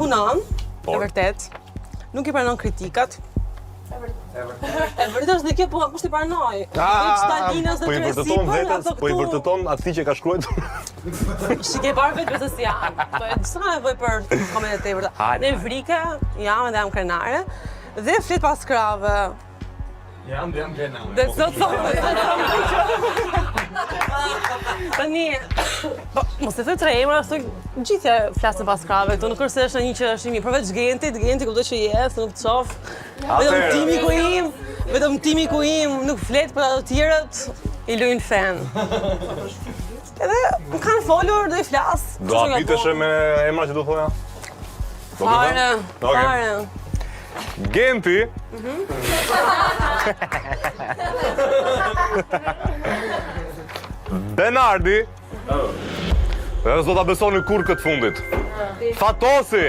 punon, e vërtet, nuk i pranon kritikat. E vërtet është dhe kjo, po kush i pranoj? Stalinës dhe Tresipën, ato këtu... Po i vërteton atij që ka shkruar. Shike parë vetë se si janë. S'ka nevojë për komente të tepërta. Ne vrike, jam dhe jam krenare, dhe flet pas krave. Jam krenare. Dhe sot tani, mos e thoj tre emra, thoj gjithë flasën pas krave, këtu nuk është se është një që është i mirë, përveç Genti kuptoj që jes, nuk të shoh. Vetëm timi ku im nuk flet për ato tjerët, i luajn fen. Edhe më kanë folur dhe i flas. Do apitesh me emra që do thoja? Fare. Genti. Benardi. Dhe s'do ta besoni kur këtë fundit. Fatosi.